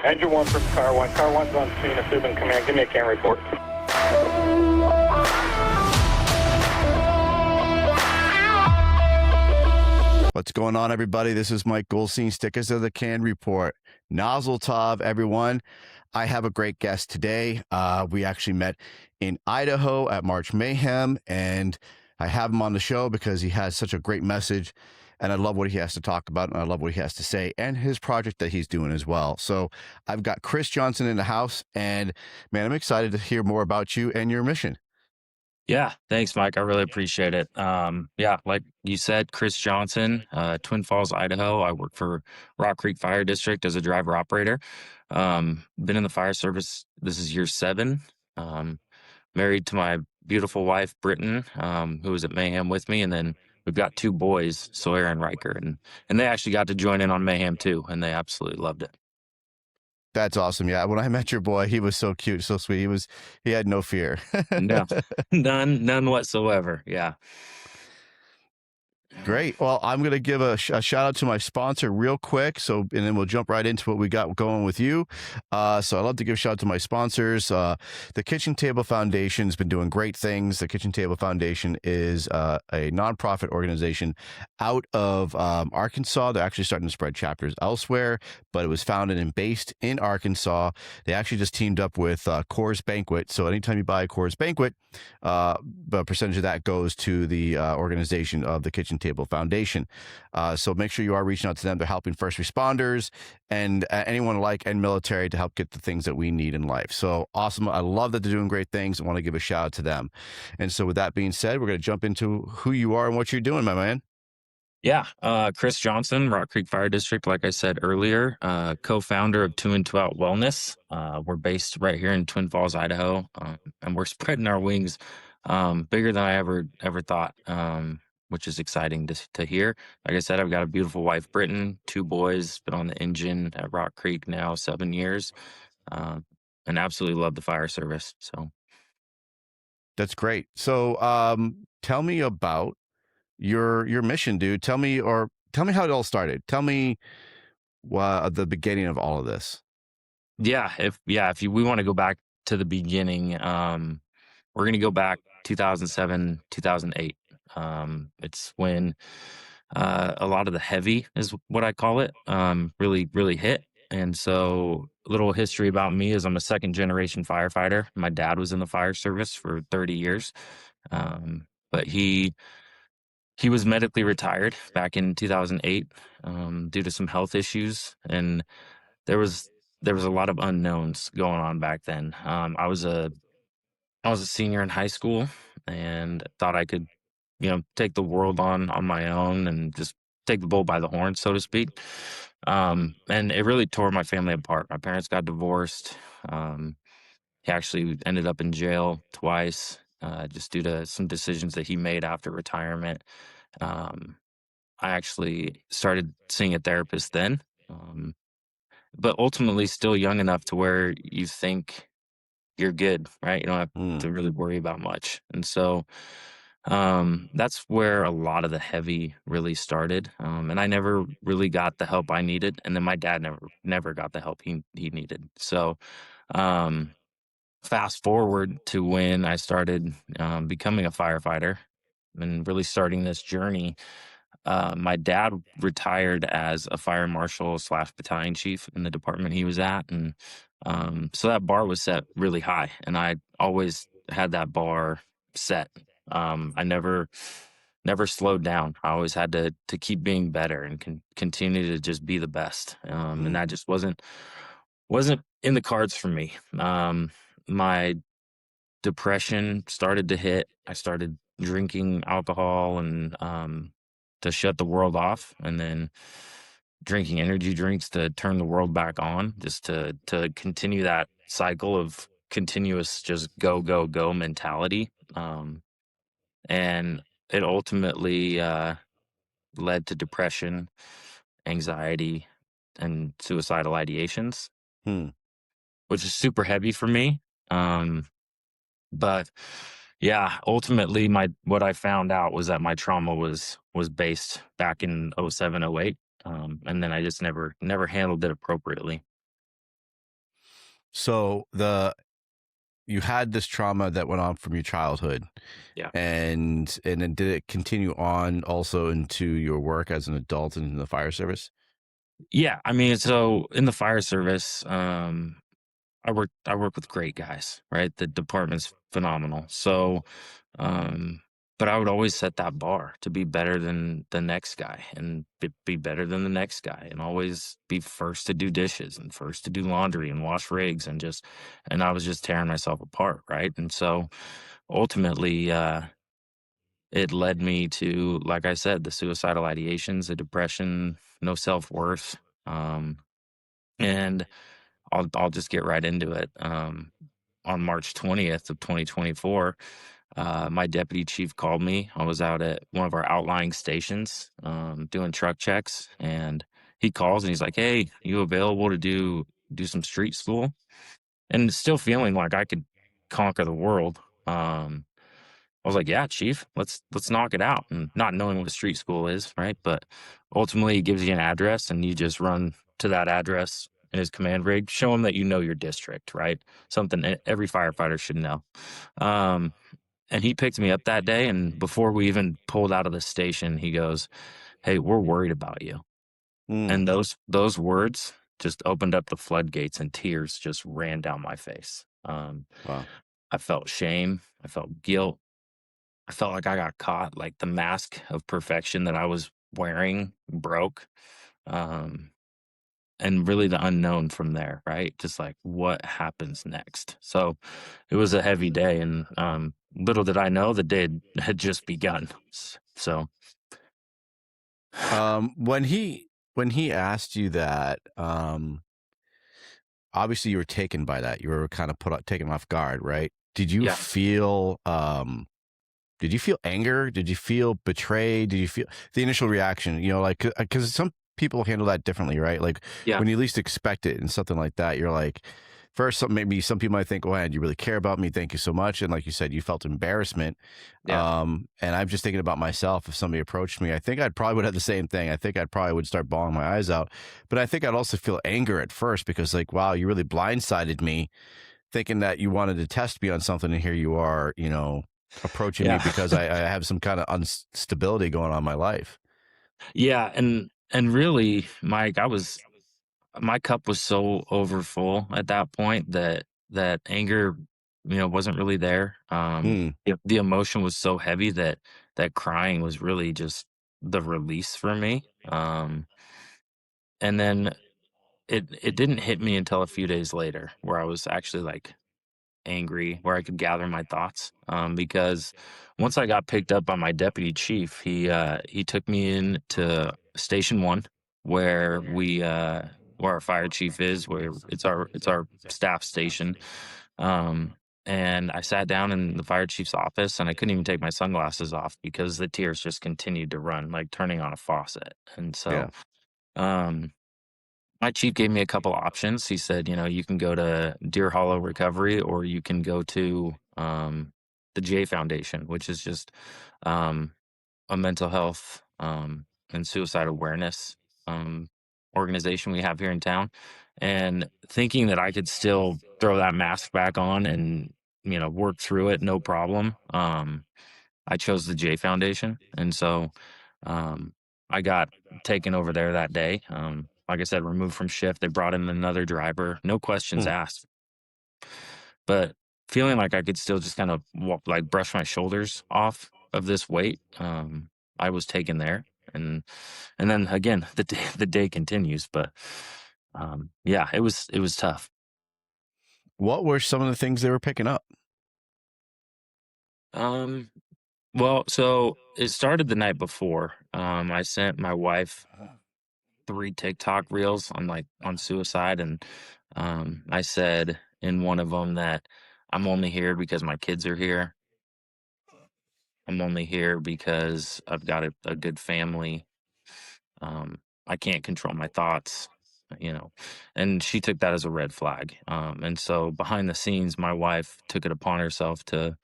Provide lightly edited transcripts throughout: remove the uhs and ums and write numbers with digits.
Engine 1 from Car 1. Car 1's on scene. If they've been command, give me a CAN report. What's going on, everybody? This is Mike Goldstein, Stickers of the C.A.N report. Nozzle Tov, everyone. I have a great guest today. We actually met in Idaho at March Mayhem, and I have him on the show because he has such a great message, and I love what he has to talk about, and I love what he has to say, and his project that he's doing as well. So I've got Chris Johnson in the house, and man, I'm excited to hear more about you and your mission. Yeah, thanks, Mike. I really appreciate it. Yeah, like you said, Chris Johnson, Twin Falls, Idaho. I work for Rock Creek Fire District as a driver operator. Been in the fire service. This is year 7. Married to my beautiful wife, Britton, who was at Mayhem with me, and then we've got 2 boys, Sawyer and Riker, and they actually got to join in on Mayhem too, and they absolutely loved it. That's awesome. Yeah. When I met your boy, he was so cute, so sweet. He had no fear. No, none whatsoever. Yeah. Great. Well, I'm going to give a shout out to my sponsor real quick. And then we'll jump right into what we got going with you. So I love to give a shout out to my sponsors. The Kitchen Table Foundation has been doing great things. The Kitchen Table Foundation is a nonprofit organization out of Arkansas. They're actually starting to spread chapters elsewhere, but it was founded and based in Arkansas. They actually just teamed up with Coors Banquet. So anytime you buy a Coors Banquet, a percentage of that goes to the organization of the Kitchen Table Foundation. So make sure you are reaching out to them. They're helping first responders and anyone alike and military to help get the things that we need in life. So awesome. I love that they're doing great things. I want to give a shout out to them. And so with that being said, we're going to jump into who you are and what you're doing, my man. Yeah, Chris Johnson, Rock Creek Fire District, like I said earlier, co-founder of 2 and 2 Out Wellness. We're based right here in Twin Falls, Idaho, and we're spreading our wings bigger than I ever thought, which is exciting to hear. Like I said, I've got a beautiful wife, Britton, 2 boys, been on the engine at Rock Creek now 7 years, and absolutely love the fire service. So that's great. So tell me about your mission, dude. Tell me how it all started. Tell me the beginning of all of this. Yeah, if we want to go back to the beginning, we're going to go back 2007, 2008. It's when a lot of the heavy is what I call it, really hit. And so a little history about me is I'm a 2nd-generation firefighter. My dad was in the fire service for 30 years, but he was medically retired back in 2008 due to some health issues, and there was a lot of unknowns going on back then. I was a senior in high school and thought I could, take the world on my own and just take the bull by the horn, so to speak. And it really tore my family apart. My parents got divorced. He actually ended up in jail twice, just due to some decisions that he made after retirement. I actually started seeing a therapist then, but ultimately still young enough to where you think you're good, right? You don't have to really worry about much. And so that's where a lot of the heavy really started. And I never really got the help I needed. And then my dad never got the help he needed. So fast forward to when I started becoming a firefighter and really starting this journey. My dad retired as a fire marshal / battalion chief in the department he was at. And so that bar was set really high, and I always had that bar set. I never slowed down. I always had to keep being better and continue to just be the best. And that just wasn't in the cards for me. My depression started to hit. I started drinking alcohol and to shut the world off, and then drinking energy drinks to turn the world back on, just to continue that cycle of continuous just go mentality. And it ultimately led to depression, anxiety, and suicidal ideations, which is super heavy for me. But yeah, ultimately what I found out was that my trauma was based back in 07, 08. And then I just never handled it appropriately. So you had this trauma that went on from your childhood, Yeah. and then did it continue on also into your work as an adult in the fire service? Yeah, I mean, so in the fire service, I work with great guys, right? The department's phenomenal. So, um, but I would always set that bar to be better than the next guy and be better than the next guy and always be first to do dishes and first to do laundry and wash rigs and I was just tearing myself apart, right? And so ultimately, it led me to, like I said, the suicidal ideations, the depression, no self-worth. And I'll just get right into it. On March 20th of 2024, my deputy chief called me. I was out at one of our outlying stations, doing truck checks, and he calls and he's like, "Hey, you available to do some street school?" And still feeling like I could conquer the world. I was like, "Yeah, chief, let's knock it out." And not knowing what a street school is, right? But ultimately, he gives you an address, and you just run to that address in his command rig. Show him that you know your district, right? Something every firefighter should know. Um, and he picked me up that day, and before we even pulled out of the station, he goes, "Hey, we're worried about you." Mm, And those words just opened up the floodgates, and tears just ran down my face. wow. I felt shame. I felt guilt. I felt like I got caught, like the mask of perfection that I was wearing broke. Um, and really the unknown from there, right? Just like what happens next. So it was a heavy day, and little did I know the day had just begun. So When he asked you that, obviously you were taken by that. You were kind of taken off guard, right? yeah, Did you feel anger? Did you feel betrayed? Did you feel the initial reaction? You know, like, because some people handle that differently, right? Like yeah, when you least expect it and something like that, you're like, first, maybe some people might think, "Oh, man, you really care about me. Thank you so much." And like you said, you felt embarrassment. yeah, And I'm just thinking about myself. If somebody approached me, I think I'd probably would have the same thing. I think I'd probably would start bawling my eyes out. But I think I'd also feel anger at first because, like, wow, you really blindsided me thinking that you wanted to test me on something, and here you are, approaching me yeah, because I have some kind of instability going on in my life. yeah. And really, Mike, my cup was so overfull at that point that anger, wasn't really there. Hmm. The emotion was so heavy that crying was really just the release for me. And then it didn't hit me until a few days later where I was actually like angry, where I could gather my thoughts. Because once I got picked up by my deputy chief, he took me in to station one, where where our fire chief is, where it's our staff station. Um, and I sat down in the fire chief's office, and I couldn't even take my sunglasses off because the tears just continued to run, like turning on a faucet. And so, Yeah. um, my chief gave me a couple options. He said, you can go to Deer Hollow Recovery, or you can go to the J Foundation, which is just um, a mental health and suicide awareness um, organization we have here in town. And thinking that I could still throw that mask back on and work through it, no problem. I chose the J Foundation, and so um, I got taken over there that day. Like I said, removed from shift. They brought in another driver, no questions Hmm. asked. But feeling like I could still just kind of walk, like brush my shoulders off of this weight, I was taken there, and and then again, the day continues. But yeah, it was tough. What were some of the things they were picking up? Um, well, so it started the night before. I sent my wife 3 TikTok reels on suicide, and I said in one of them that I'm only here because my kids are here. I'm only here because I've got a good family. I can't control my thoughts, you know. And she took that as a red flag. And so behind the scenes, my wife took it upon herself to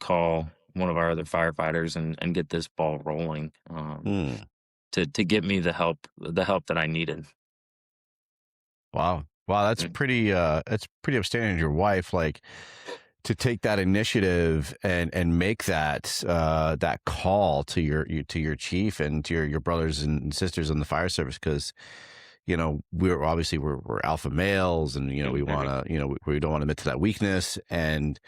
call one of our other firefighters and get this ball rolling, Hmm. to get me the help that I needed. Wow. Wow, Mm. that's pretty upstanding of your wife, like to take that initiative and make that call to to your chief and to your brothers and sisters in the fire service, because we're obviously we're alpha males, and we want Mhm. to we don't want to admit to that weakness, and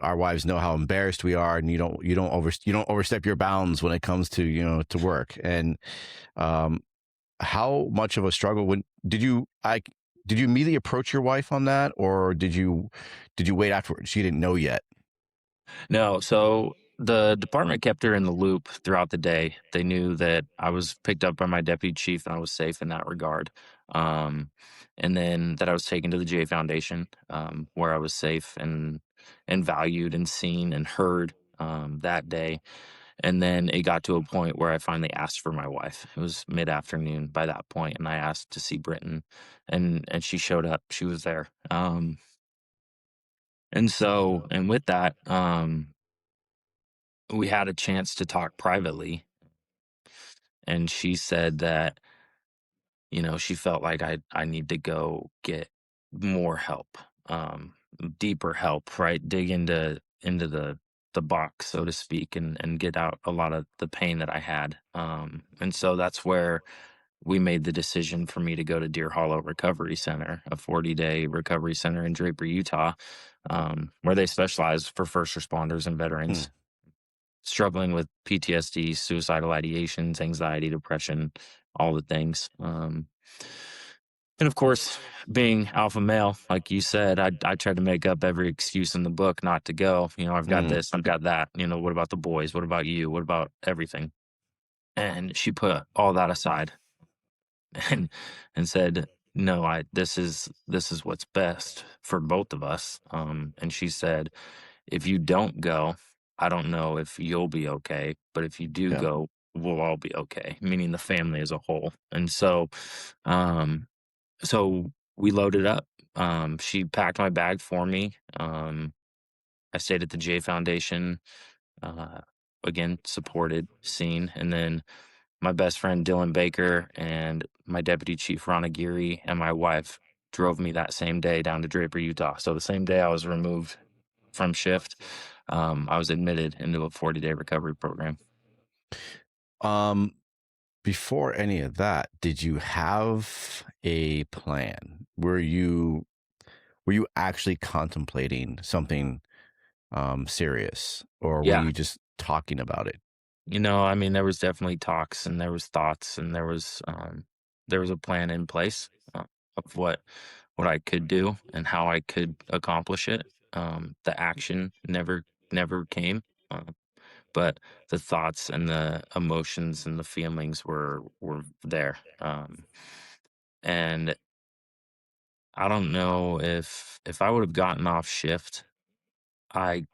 our wives know how embarrassed we are, and you don't overstep your bounds when it comes to to work. And um how much of a struggle when did you immediately approach your wife on that, or did you wait afterwards? She didn't know yet. No, so the department kept her in the loop throughout the day. They knew that I was picked up by my deputy chief and I was safe in that regard. Um, and then that I was taken to the J Foundation, where I was safe and valued and seen and heard that day. And then it got to a point where I finally asked for my wife. It was mid afternoon by that point, and I asked to see Britton, and she showed up. She was there. And with that, we had a chance to talk privately, and she said that, she felt like I need to go get more help, deeper help, right? Dig into the box, so to speak, and get out a lot of the pain that I had. And so that's where we made the decision for me to go to Deer Hollow Recovery Center, a 40-day recovery center in Draper, Utah, where they specialize for first responders and Hmm. veterans struggling with PTSD, suicidal ideations, anxiety, depression, all the things. And of course, being alpha male, like you said, I tried to make up every excuse in the book not to go. I've got Mm. this, I've got that. What about the boys? What about you? What about everything? And she put all that aside and said, "No, I this is what's best for both of us." And she said, if you don't go, I don't know if you'll be okay, but if you do Yeah. go, we'll all be okay, meaning the family as a whole. And um, so we loaded up. She packed my bag for me. I stayed at the J Foundation, uh, again, supported, seen. And then my best friend Dylan Baker and my deputy chief Ron Aguirre and my wife drove me that same day down to Draper, Utah. So the same day I was removed from shift, I was admitted into a 40-day recovery program. Um, Before any of that, did you have a plan? Were you actually contemplating something serious, or were Yeah. you just talking about it? I mean, there was definitely talks and there was thoughts and there was a plan in place of what I could do and how I could accomplish it. The action never came, but the thoughts and the emotions and the feelings were there. And I don't know if I would have gotten off shift, I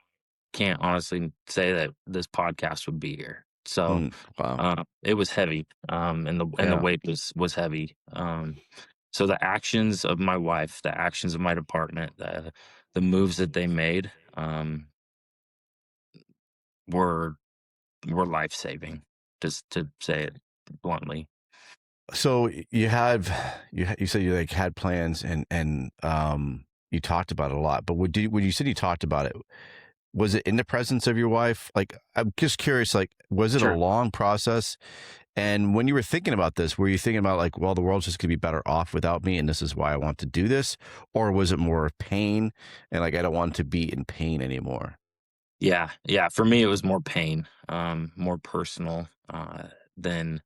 can't honestly say that this podcast would be here. So, Mm, wow. it was heavy, and the Yeah. weight was heavy. So the actions of my wife, the actions of my department, the moves that they made, were life saving, just to say it bluntly. So you said you like had plans, and you talked about it a lot. But when you said you talked about it, was it in the presence of your wife? Like, I'm just curious, like, was it a Sure. long process? And when you were thinking about this, were you thinking about like, well, the world's just gonna be better off without me, and this is why I want to do this? Or was it more pain and like, I don't want to be in pain anymore? Yeah, yeah. For me, it was more pain, more personal than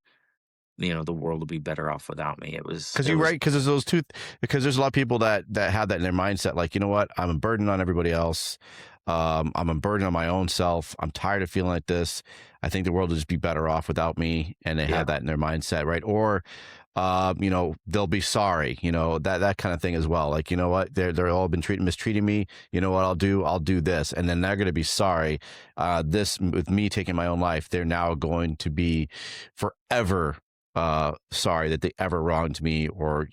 the world will be better off without me. It was Because it you're was right. Because there's those two. Because there's a lot of people that have that in their mindset. Like, you know what? I'm a burden on everybody else. I'm a burden on my own self. I'm tired of feeling like this. I think the world would just be better off without me. And they Yeah. have that in their mindset, right? Or, they'll be sorry. That kind of thing as well. Like, you know what? They're all been mistreating me. You know what I'll do? I'll do this, and then they're going to be sorry. This with me taking my own life, they're now going to be forever sorry that they ever wronged me, or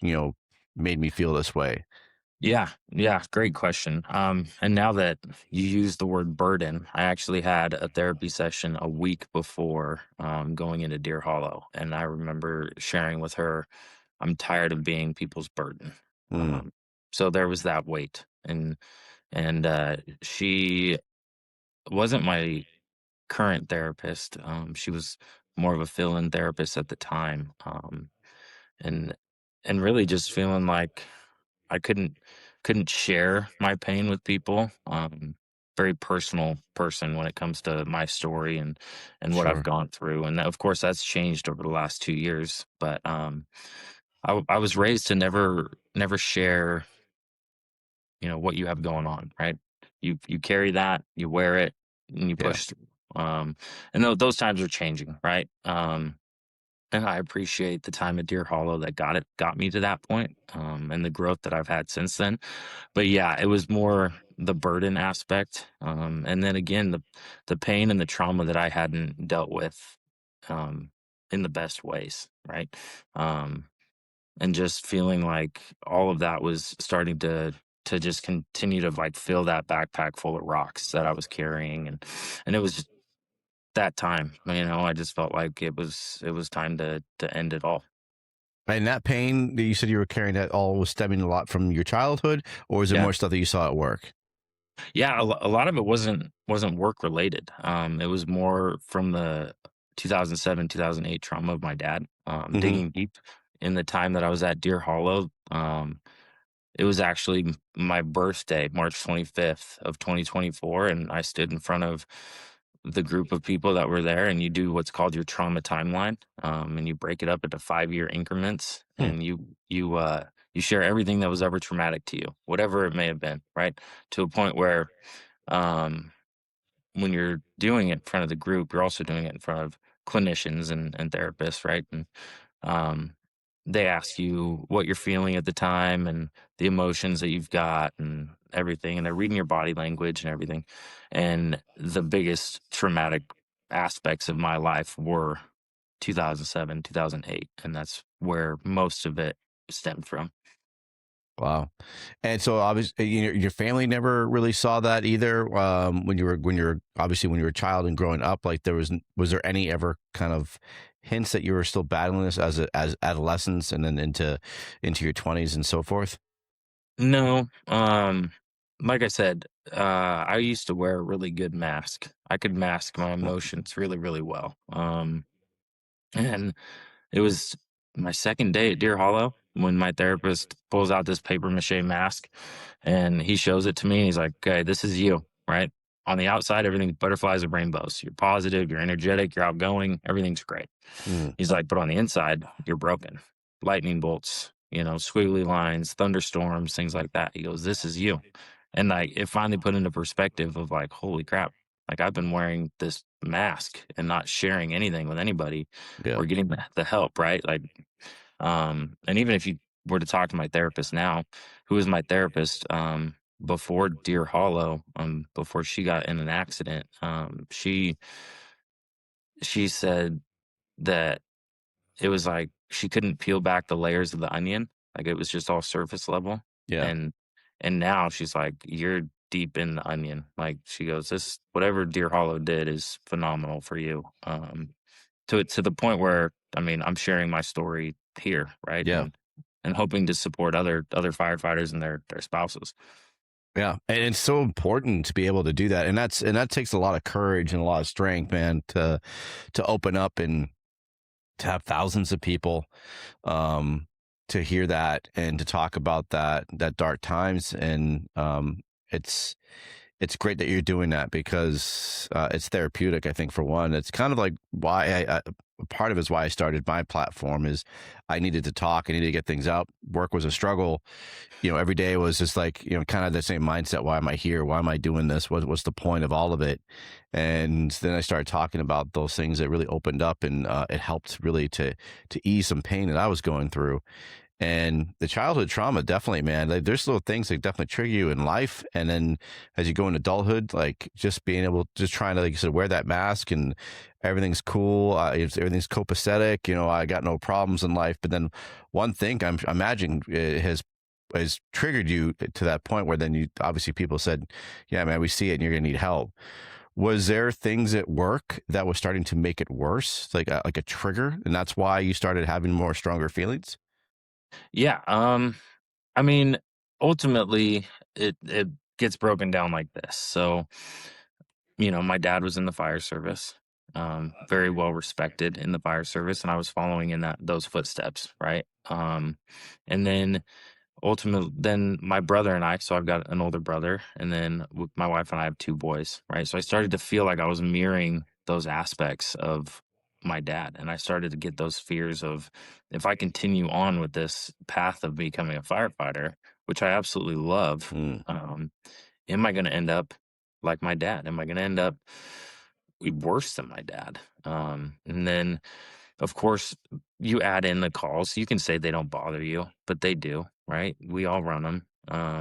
made me feel this way. Yeah, yeah, great question. And now that you use the word burden, I actually had a therapy session a week before going into Deer Hollow, and I remember sharing with her, "I'm tired of being people's burden." Mm, So there was that weight, and she wasn't my current therapist. She was more of a fill-in therapist at the time, and really just feeling like I couldn't share my pain with people. Very personal person when it comes to my story and what I've sure. gone through, and of course that's changed over the last 2 years. But I was raised to never share, what you have going on, right? You carry that, you wear it, and you Yeah. push through. And those times are changing, right? And I appreciate the time at Deer Hollow that got me to that point, and the growth that I've had since then. But yeah, it was more the burden aspect, and then again the pain and the trauma that I hadn't dealt with, um, in the best ways, right? Um, and just feeling like all of that was starting to just continue to like fill that backpack full of rocks that I was carrying, and it was just that time, I just felt like it was time to end it all. And that pain that you said you were carrying, that all was stemming a lot from your childhood, or is it Yeah. more stuff that you saw at work? Yeah, a lot of it wasn't work related. It was more from the 2007, 2008 trauma of my dad. Hmm. Digging deep in the time that I was at Deer Hollow. It was actually my birthday, March 25th of 2024, and I stood in front of the group of people that were there, and you do what's called your trauma timeline, and you break it up into 5-year increments, Hmm. and you share everything that was ever traumatic to you, whatever it may have been, right? To a point where, um, when you're doing it in front of the group, you're also doing it in front of clinicians and therapists, right? And um, they ask you what you're feeling at the time and the emotions that you've got and everything, and they're reading your body language and everything. And the biggest traumatic aspects of my life were 2007, 2008, and that's where most of it stemmed from. Wow. And so obviously your family never really saw that either. When you were obviously when you were a child and growing up, like was there any ever kind of hints that you were still battling this as adolescents and then into your 20s and so forth? No, like I said, I used to wear a really good mask. I could mask my Mm, emotions really, really well. And it was my second day at Deer Hollow when my therapist pulls out this paper mache mask and he shows it to me and he's like, "Okay, this is you, right? On the outside, everything's butterflies and rainbows. You're positive, you're energetic, you're outgoing, everything's great." mm, He's like, "But on the inside, you're broken. Lightning bolts, squiggly lines, thunderstorms, things like that." He goes, "This is you." And like it finally put into perspective of like, holy crap. Like I've been wearing this mask and not sharing anything with anybody yeah. or getting the help, right? Like, and even if you were to talk to my therapist now, who was my therapist, before Deer Hollow, before she got in an accident, she said that it was like she couldn't peel back the layers of the onion, like, it was just all surface level, Yeah. and now she's like, "You're deep in the onion." Like, she goes, "This whatever Deer Hollow did is phenomenal for you." To the point where, I mean, I'm sharing my story here, right? Yeah. And hoping to support other firefighters and their spouses. Yeah, and it's so important to be able to do that, and that takes a lot of courage and a lot of strength, man, to open up and to have thousands of people um, to hear that and to talk about that dark times, and it's great that you're doing that because it's therapeutic. I think for one, it's kind of like why part of it is why I started my platform is I needed to talk, I needed to get things out. Work was a struggle, every day was just like, kind of the same mindset. Why am I here? Why am I doing this? What's the point of all of it? And then I started talking about those things that really opened up, and it helped really to ease some pain that I was going through. And the childhood trauma, definitely, man. Like, there's little things that definitely trigger you in life, and then as you go into adulthood, like just being able, just trying to, like you said, wear that mask, and everything's cool. Everything's copacetic. I got no problems in life. But then one thing I'm imagining has triggered you to that point where then you obviously people said, "Yeah, man, we see it, and you're gonna need help." Was there things at work that was starting to make it worse, like a trigger, and that's why you started having more stronger feelings? Yeah, I mean, ultimately, it gets broken down like this. So, my dad was in the fire service, very well respected in the fire service, and I was following in those footsteps, right? And then ultimately, then my brother and I, so I've got an older brother, and then with my wife and I have two boys, right? So I started to feel like I was mirroring those aspects of my dad, and I started to get those fears of, if I continue on with this path of becoming a firefighter, which I absolutely love, Mm, um, am I going to end up like my dad? Am I going to end up worse than my dad? And then, of course, you add in the calls. You can say they don't bother you, but they do, right? We all run them.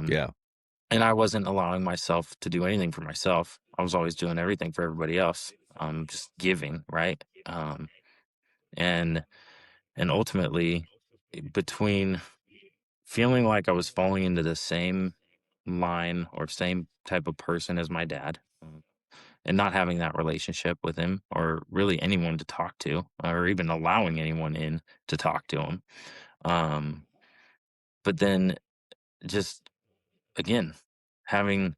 yeah. And I wasn't allowing myself to do anything for myself. I was always doing everything for everybody else. Just giving, right? And and ultimately, between feeling like I was falling into the same line or same type of person as my dad, and not having that relationship with him or really anyone to talk to or even allowing anyone in to talk to him. Um, but then just again, having,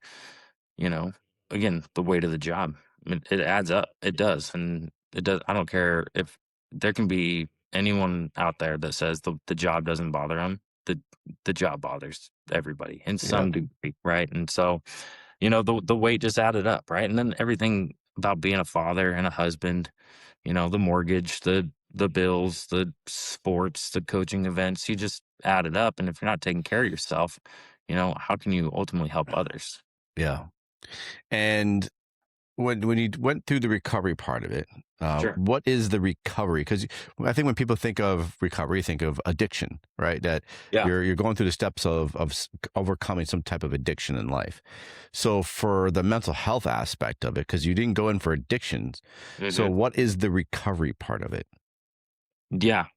you know, again, the weight of the job, it adds up. It does. And it does. I don't care if there can be anyone out there that says the job doesn't bother them. The job bothers everybody in Yeah. some degree. Right. And so, the weight just added up, right? And then everything about being a father and a husband, the mortgage, the bills, the sports, the coaching events, you just add it up. And if you're not taking care of yourself, how can you ultimately help others? Yeah. And when you went through the recovery part of it, Sure. what is the recovery? Because I think when people think of recovery, think of addiction, right? That Yeah. you're going through the steps of overcoming some type of addiction in life. So for the mental health aspect of it, because you didn't go in for addictions, so hmm what is the recovery part of it? Yeah.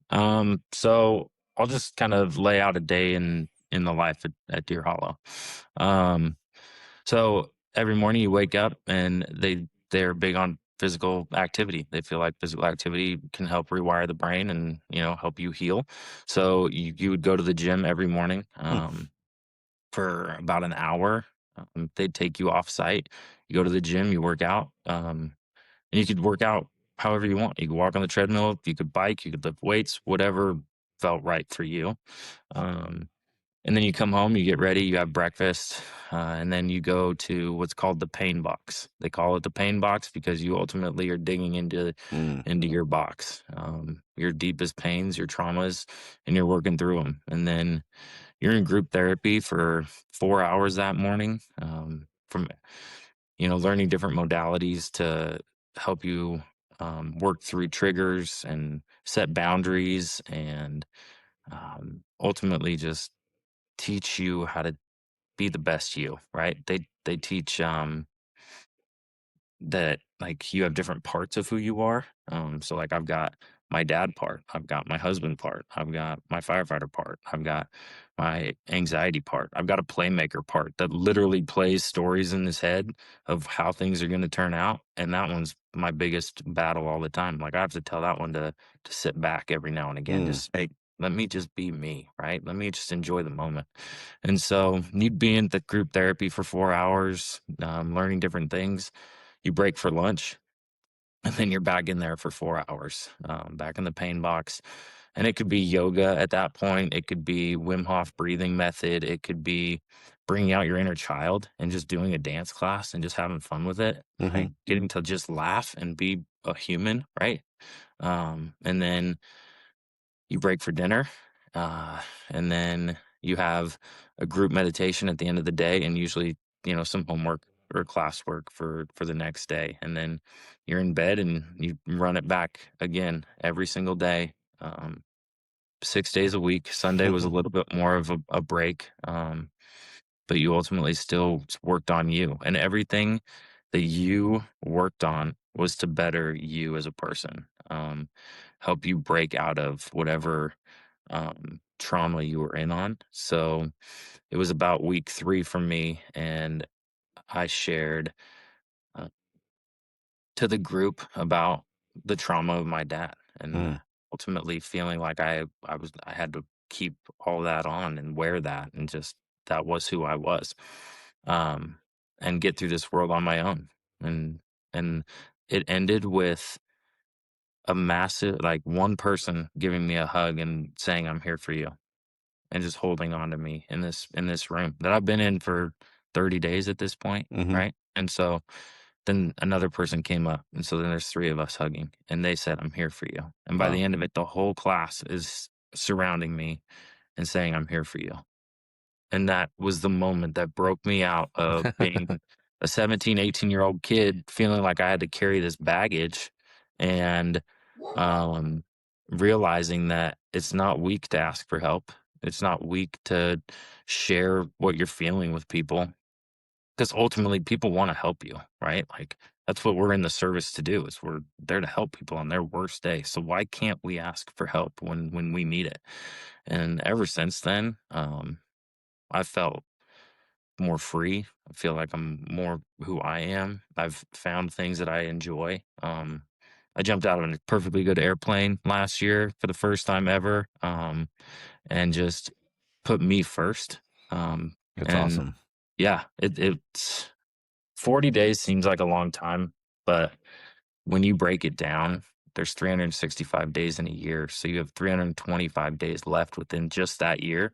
So I'll just kind of lay out a day in the life at Deer Hollow. Um, so every morning you wake up and they're big on physical activity. They feel like physical activity can help rewire the brain and help you heal. So you would go to the gym every morning Hmm. for about an hour. They'd take you off site. You go to the gym, you work out, and you could work out however you want. You could walk on the treadmill, you could bike, you could lift weights, whatever felt right for you. Um, and then you come home, you get ready, you have breakfast, and then you go to what's called the pain box. They call it the pain box because you ultimately are digging Mm, into your box, your deepest pains, your traumas, and you're working through them. And then you're in group therapy for 4 hours that morning, from learning different modalities to help you work through triggers and set boundaries and ultimately just teach you how to be the best you, right? They teach that like you have different parts of who you are. So like I've got my dad part, I've got my husband part, I've got my firefighter part, I've got my anxiety part, I've got a playmaker part that literally plays stories in his head of how things are going to turn out. And that one's my biggest battle all the time. Like I have to tell that one to sit back every now and again. mm, Just hey, let me just be me, right? Let me just enjoy the moment. And so you'd be in the group therapy for 4 hours, learning different things. You break for lunch, and then you're back in there for 4 hours, back in the pain box. And it could be yoga at that point. It could be Wim Hof breathing method. It could be bringing out your inner child and just doing a dance class and just having fun with it, hmm like getting to just laugh and be a human, right? And then you break for dinner, uh, and then you have a group meditation at the end of the day, and usually, some homework or classwork for the next day, and then you're in bed and you run it back again every single day, 6 days a week. Sunday was a little bit more of a break, but you ultimately still worked on you, and everything that you worked on was to better you as a person, help you break out of whatever trauma you were in on. So it was about week 3 for me, and I shared uh, to the group about the trauma of my dad, and mm, ultimately feeling like I had to keep all that on and wear that, and just that was who I was, um, and get through this world on my own. And it ended with a massive, like, one person giving me a hug and saying, "I'm here for you," and just holding on to me in this room that I've been in for 30 days at this point, Hmm. right? And so then another person came up, and so then there's 3 of us hugging, and they said, "I'm here for you." And by the Wow. end of it, the whole class is surrounding me and saying, "I'm here for you." And that was the moment that broke me out of being a 17, 18-year-old kid feeling like I had to carry this baggage, and um, realizing that it's not weak to ask for help. It's not weak to share what you're feeling with people, because ultimately people want to help you, right? Like, that's what we're in the service to do, is we're there to help people on their worst day. So why can't we ask for help when we need it? And ever since then, I felt more free. I feel like I'm more who I am. I've found things that I enjoy. I jumped out of a perfectly good airplane last year for the first time ever, and just put me first. That's And awesome. yeah, it's 40 days seems like a long time, but when you break it down, there's 365 days in a year. So you have 325 days left within just that year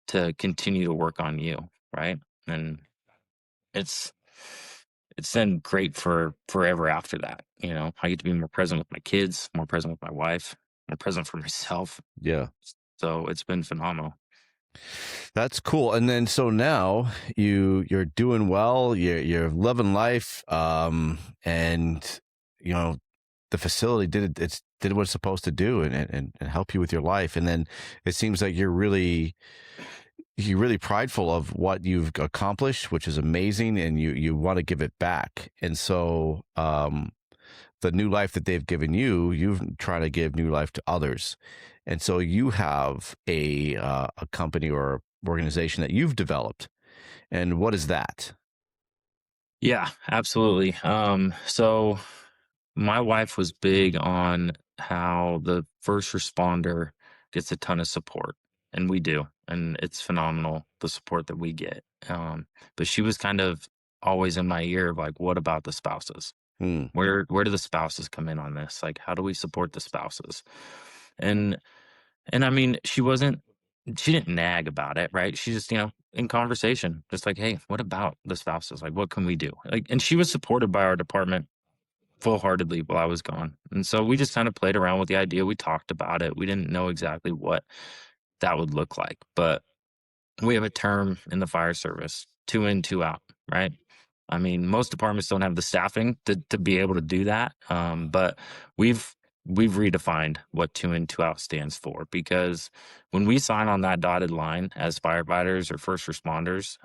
to continue to work on you, right? And it's it's then great for forever after that. I get to be more present with my kids, more present with my wife, more present for myself. Yeah. So it's been phenomenal. That's cool. And then so now you're doing well, you're loving life, and you know the facility did what it's supposed to do, and help you with your life. And then it seems like you're really prideful of what you've accomplished, which is amazing, and you want to give it back. And so the new life that they've given you, you've trying to give new life to others. And so you have a company or organization that you've developed. And what is that? Yeah, absolutely. So my wife was big on how the first responder gets a ton of support, and we do, and it's phenomenal the support that we get. But she was kind of always in my ear of like, what about the spouses? Hmm. Where do the spouses come in on this? Like, how do we support the spouses? And I mean, she didn't nag about it, right? She just, in conversation, just like, hey, what about the spouses? Like, what can we do? Like, and she was supported by our department full-heartedly while I was gone. And so we just kind of played around with the idea. We talked about it. We didn't know exactly what that would look like, but we have a term in the fire service, 2 in, 2 out, right? I mean, most departments don't have the staffing to be able to do that. But we've we've redefined what 2 in, 2 out stands for, because when we sign on that dotted line as firefighters or first responders,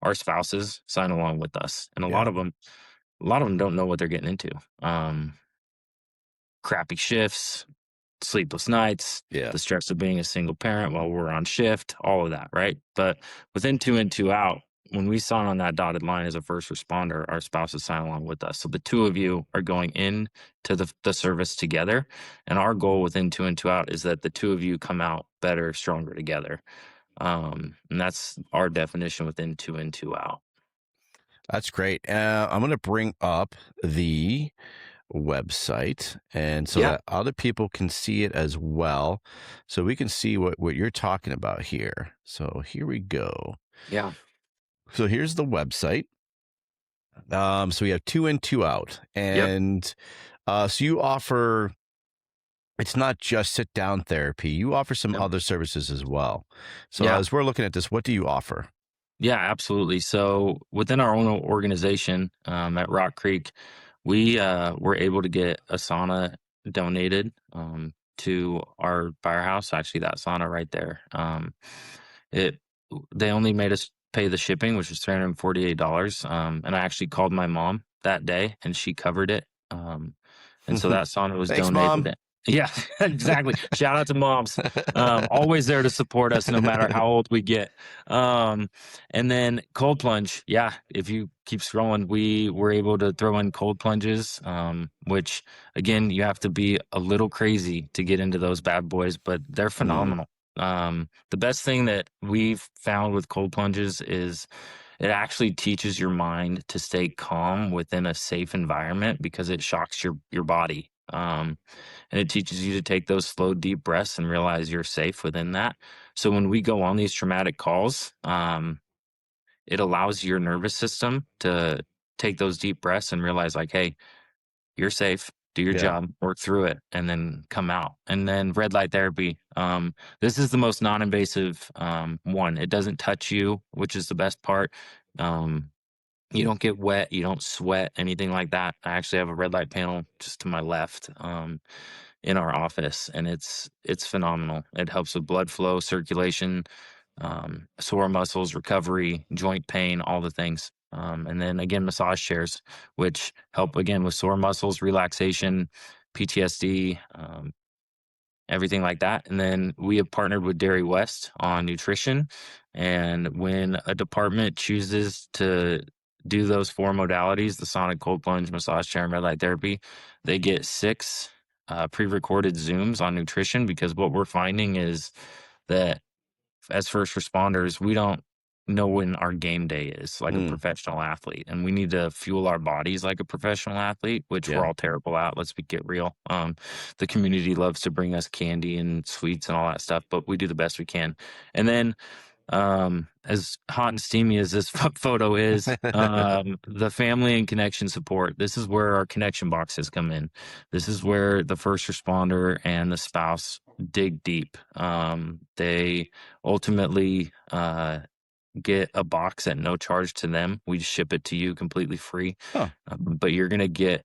our spouses sign along with us. And Yeah. a lot of them don't know what they're getting into. Um, Crappy shifts, sleepless nights, Yeah. the stress of being a single parent while we're on shift, all of that, right? But within 2 in, 2 out, when we sign on that dotted line as a first responder, our spouses sign along with us. So the two of you are going in to the service together. And our goal within 2 in, 2 out is that the two of you come out better, stronger together. And that's our definition within 2 in, 2 out. That's great. I'm going to bring up the website, and so Yeah. that other people can see it as well, so we can see what you're talking about here. So here we go. Yeah. So here's the website. So we have 2 in, 2 out, Yep. and so you offer. It's not just sit down therapy. You offer some Yep. other services as well. So Yeah. as we're looking at this, what do you offer? Yeah, absolutely. So within our own organization, at Rock Creek, we were able to get a sauna donated, to our firehouse. Actually, that sauna right there. It They only made us pay the shipping, which was $348. And I actually called my mom that day, and she covered it. And so that sauna was Thanks, donated. Mom. Yeah, exactly. Shout out to moms. Always there to support us no matter how old we get. Um, and then cold plunge. Yeah, if you keep scrolling, we were able to throw in cold plunges, which again, you have to be a little crazy to get into those bad boys, but they're Mm, phenomenal. The best thing that we've found with cold plunges is it actually teaches your mind to stay calm within a safe environment because it shocks your body. And it teaches you to take those slow, deep breaths and realize you're safe within that. So when we go on these traumatic calls, it allows your nervous system to take those deep breaths and realize, like, hey, you're safe, do your Yeah. job, work through it, and then come out. And then red light therapy. This is the most non-invasive one. It doesn't touch you, which is the best part. Um, you don't get wet, you don't sweat, anything like that. I actually have a red light panel just to my left in our office, and it's phenomenal. It helps with blood flow, circulation, sore muscles, recovery, joint pain, all the things. And then again, massage chairs, which help again with sore muscles, relaxation, PTSD, everything like that. And then we have partnered with Dairy West on nutrition. And when a department chooses to do those four modalities, the sonic, cold plunge, massage chair, and red light therapy, they get 6 pre-recorded Zooms on nutrition, because what we're finding is that as first responders, we don't know when our game day is like a professional athlete, and we need to fuel our bodies like a professional athlete, which we're all terrible at. Let's get real. The community loves to bring us candy and sweets and all that stuff, but we do the best we can. And then as hot and steamy as this photo is, the family and connection support. This is where our connection boxes come in. This is where the first responder and the spouse dig deep. They ultimately get a box at no charge to them. We ship it to you completely free. But you're going to get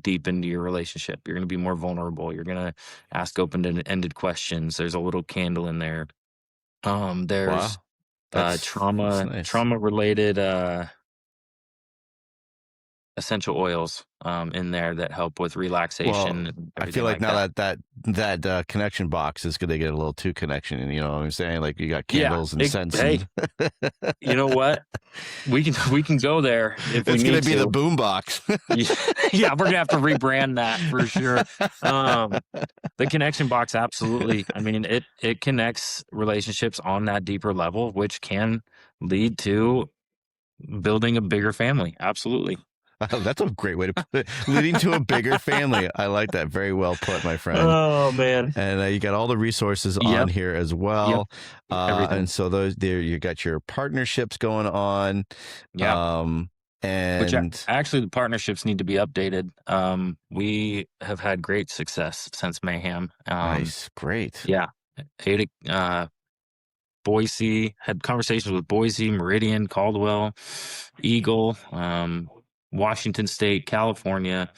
deep into your relationship. You're going to be more vulnerable. You're going to ask open-ended questions. There's a little candle in there. There's That's nice. trauma related essential oils in there that help with relaxation. Well, And I feel everything like now that. that connection box is going to get a little too connection. You know what I'm saying? Like you got Yeah. candles and scents. Hey, And you know what? We can go there if we it's going need to be to. the boom box. Yeah, we're gonna have to rebrand that for sure. The connection box, absolutely. I mean, it connects relationships on that deeper level, which can lead to building a bigger family. Absolutely. That's a great way to put it. Leading to a bigger family. I like that. Very well put, my friend. Oh man. And you got all the resources on here as well. Everything. And so those there, you got your partnerships going on. Yeah. Which And actually the partnerships need to be updated. We have had great success since Mayhem. nice, great. Yeah. Ada, Boise, had conversations with Boise, Meridian, Caldwell, Eagle, Washington State, California.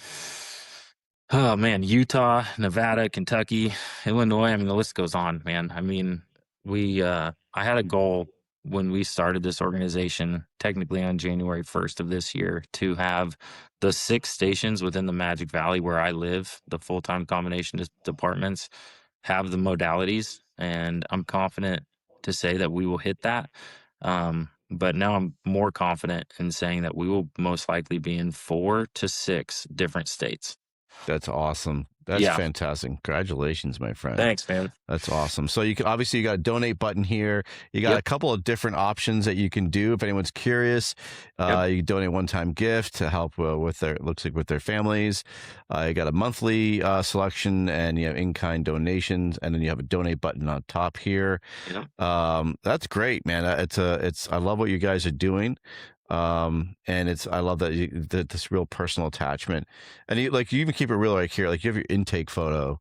Oh man, Utah, Nevada, Kentucky, Illinois. I mean, the list goes on, man. I mean, I had a goal when we started this organization, technically on January 1st of this year, to have the 6 stations within the Magic Valley where I live, the full-time combination departments, have the modalities. And I'm confident to say that we will hit that. But now I'm more confident in saying that we will most likely be in 4 to 6 different states. That's awesome. That's fantastic. Congratulations, my friend. Thanks, man. That's awesome. So you got a donate button here. You got a couple of different options that you can do if anyone's curious. You can donate one-time gift to help with their families. You got a monthly selection, and you have in-kind donations, and then you have a donate button on top here. That's great, man. I love what you guys are doing. And I love that this real personal attachment, and you even keep it real right here. Like you have your intake photo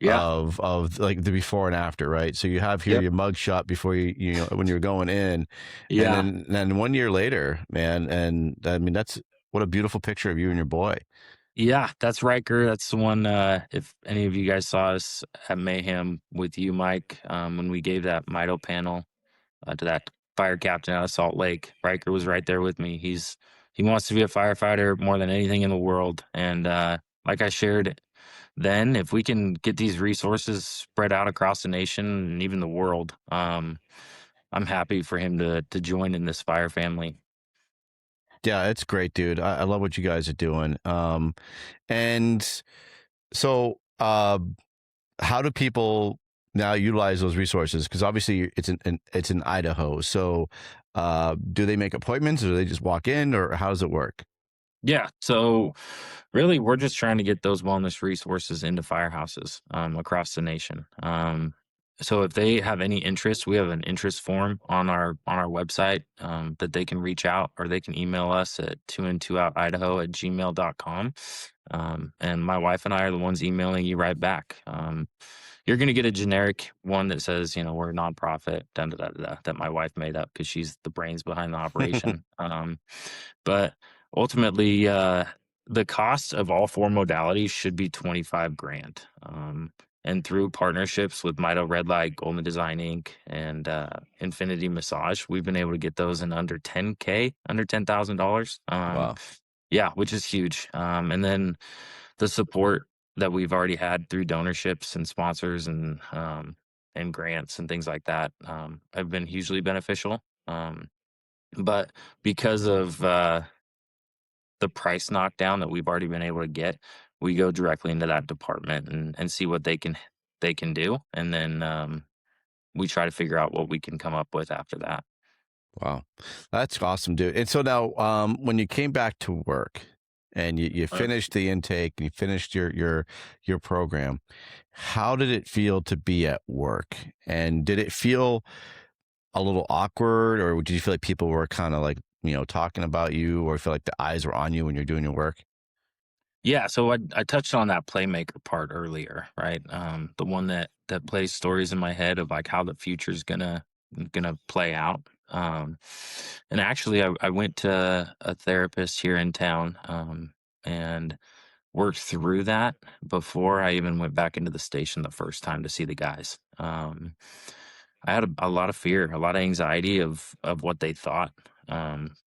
of like the before and after, right? So you have here your mug shot before you know when you're going in, and then 1 year later, man. And I mean, that's what a beautiful picture of you and your boy. Yeah, that's Riker. That's the one. If any of you guys saw us at Mayhem with you, Mike, when we gave that Mito panel to that fire captain out of Salt Lake, Riker was right there with me. He wants to be a firefighter more than anything in the world. And like I shared then, if we can get these resources spread out across the nation and even the world, I'm happy for him to join in this fire family. Yeah, it's great, dude. I love what you guys are doing. And so how do people now utilize those resources? Because obviously it's in Idaho. So, do they make appointments, or do they just walk in, or how does it work? Yeah. So really, we're just trying to get those wellness resources into firehouses across the nation. So if they have any interest, we have an interest form on our website that they can reach out, or they can email us at twoandtwououtidaho@gmail.com. And my wife and I are the ones emailing you right back. You're going to get a generic one that says, we're a nonprofit, da, da, da, da, da, that my wife made up because she's the brains behind the operation. But ultimately, the cost of all four modalities should be 25 grand. And through partnerships with Mito Red Light, Golden Design Inc., and Infinity Massage, we've been able to get those in under 10K, under $10,000. Wow. Yeah, which is huge. And then the support that we've already had through donorships and sponsors and grants and things like that have been hugely beneficial. But because of the price knockdown that we've already been able to get, we go directly into that department and see what they can do, and then we try to figure out what we can come up with after that. Wow, that's awesome, dude. And so now, when you came back to work and you Uh, finished the intake and you finished your program, how did it feel to be at work? And did it feel a little awkward, or did you feel like people were kind of like, talking about you, or feel like the eyes were on you when you're doing your work? Yeah, so I touched on that playmaker part earlier, right? The one that plays stories in my head of like how the future's gonna play out. And actually, I went to a therapist here in town, and worked through that before I even went back into the station the first time to see the guys. I had a lot of fear, a lot of anxiety of what they thought.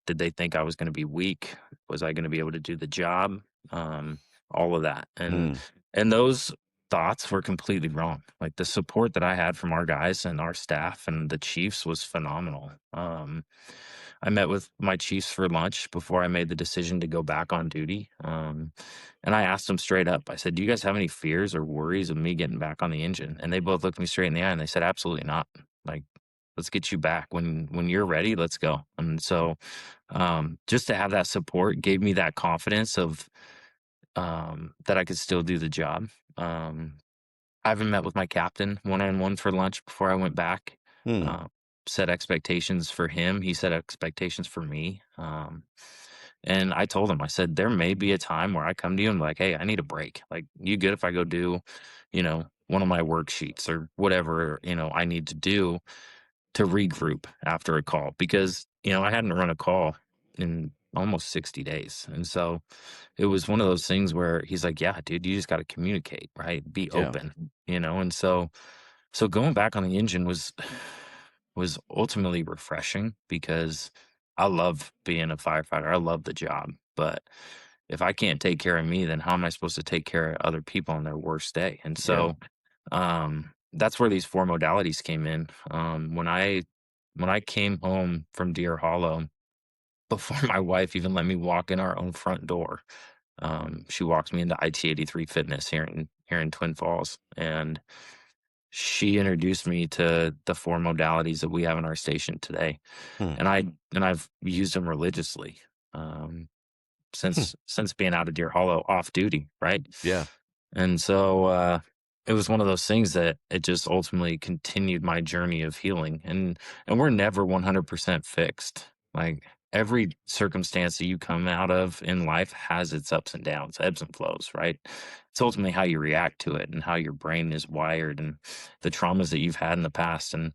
Did they think I was going to be weak? Was I going to be able to do the job? Um, all of that, and Mm, those thoughts were completely wrong. Like the support that I had from our guys and our staff and the chiefs was phenomenal. I met with my chiefs for lunch before I made the decision to go back on duty. And I asked them straight up, I said, "Do you guys have any fears or worries of me getting back on the engine?" And they both looked me straight in the eye and they said, "Absolutely not. Like, let's get you back when you're ready. Let's go." And so, just to have that support gave me that confidence of that I could still do the job. I haven't met with my captain one on one for lunch before I went back. mm, Uh, Set expectations for him. He set expectations for me. And I told him, I said, there may be a time where I come to you and like, hey, I need a break. Like, you good if I go do, one of my worksheets or whatever, I need to do to regroup after a call because, I hadn't run a call in almost 60 days. And so it was one of those things where he's like, yeah, dude, you just got to communicate, right? Be yeah, open, and so going back on the engine was ultimately refreshing because I love being a firefighter. I love the job, but if I can't take care of me, then how am I supposed to take care of other people on their worst day? And yeah. so that's where these four modalities came in. When I came home from Deer Hollow, before my wife even let me walk in our own front door, she walked me into IT 83 Fitness here in Twin Falls, and she introduced me to the four modalities that we have in our station today, Hmm, and I've used them religiously um, hmm, since being out of Deer Hollow off duty, right? yeah, And so it was one of those things that it just ultimately continued my journey of healing. And we're never 100% fixed. Like every circumstance that you come out of in life has its ups and downs, ebbs and flows, right? It's ultimately how you react to it and how your brain is wired and the traumas that you've had in the past and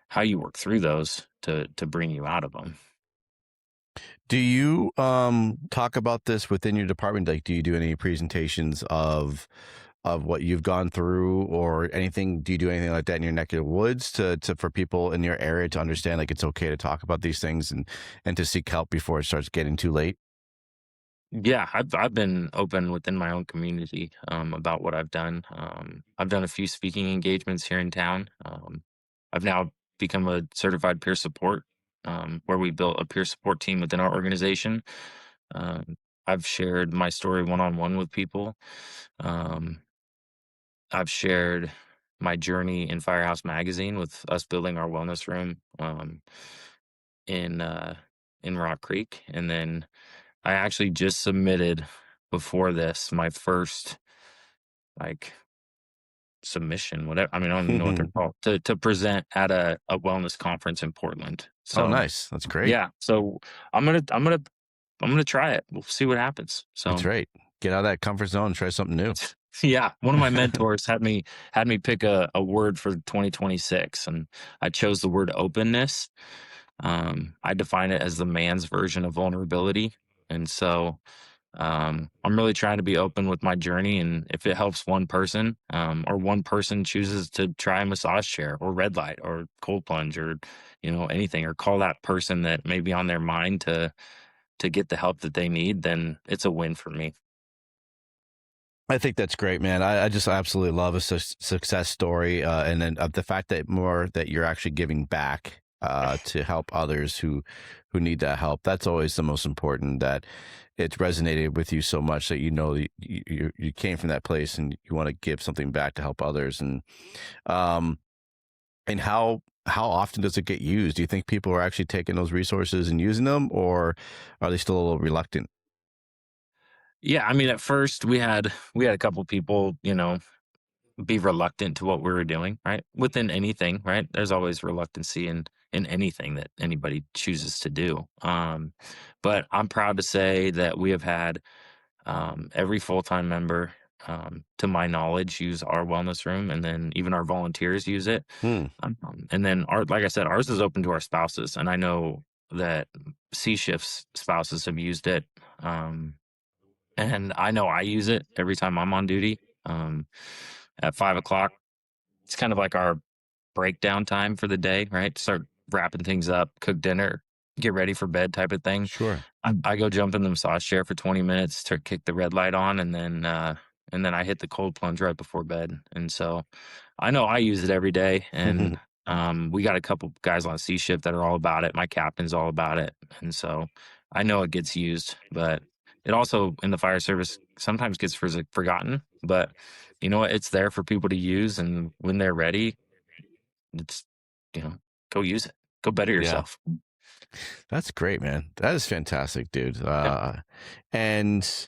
how you work through those to bring you out of them. Do you talk about this within your department? Like, do you do any presentations of what you've gone through, or anything? Do you do anything like that in your neck of the woods to for people in your area to understand like it's okay to talk about these things and to seek help before it starts getting too late? Yeah, I've been open within my own community about what I've done. I've done a few speaking engagements here in town. I've now become a certified peer support, where we built a peer support team within our organization. Um, I've shared my story one on one with people. Um, I've shared. my journey in Firehouse Magazine with us building our wellness room in Rock Creek, and then I actually just submitted before this my first like submission, whatever. I mean, I don't even know what they're called to present at a wellness conference in Portland. Oh, So nice. That's great. yeah, so I'm gonna try it. We'll see what happens. That's So right. Get out of that comfort zone and try something new. yeah, one of my mentors had me pick a word for 2026, and I chose the word openness. I define it as the man's version of vulnerability, and so I'm really trying to be open with my journey, and if it helps one person, or one person chooses to try a massage chair or red light or cold plunge or anything, or call that person that may be on their mind to get the help that they need, then it's a win for me. I think that's great, man. I just absolutely love a success story, and then the fact that you're actually giving back to help others who need that help. That's always the most important. That it's resonated with you so much that that you came from that place and you want to give something back to help others. Um, and how often does it get used? Do you think people are actually taking those resources and using them, or are they still a little reluctant? Yeah, I mean, at first we had a couple people, be reluctant to what we were doing, right? Within anything, right? There's always reluctancy in anything that anybody chooses to do. But I'm proud to say that we have had every full-time member, to my knowledge, use our wellness room, and then even our volunteers use it. Hmm. And then like I said, ours is open to our spouses, and I know that C shifts spouses have used it. And I know I use it every time I'm on duty. At 5 o'clock, it's kind of like our breakdown time for the day, right? Start wrapping things up, cook dinner, get ready for bed type of thing. Sure. I go jump in the massage chair for 20 minutes to kick the red light on, and then I hit the cold plunge right before bed. And so I know I use it every day. And we got a couple guys on C shift that are all about it. My captain's all about it. And so I know it gets used, but it also in the fire service sometimes gets forgotten. But you know what? It's there for people to use. And when they're ready, it's, go use it. Go better Yeah. yourself. That's great, man. That is fantastic, dude. Yeah. And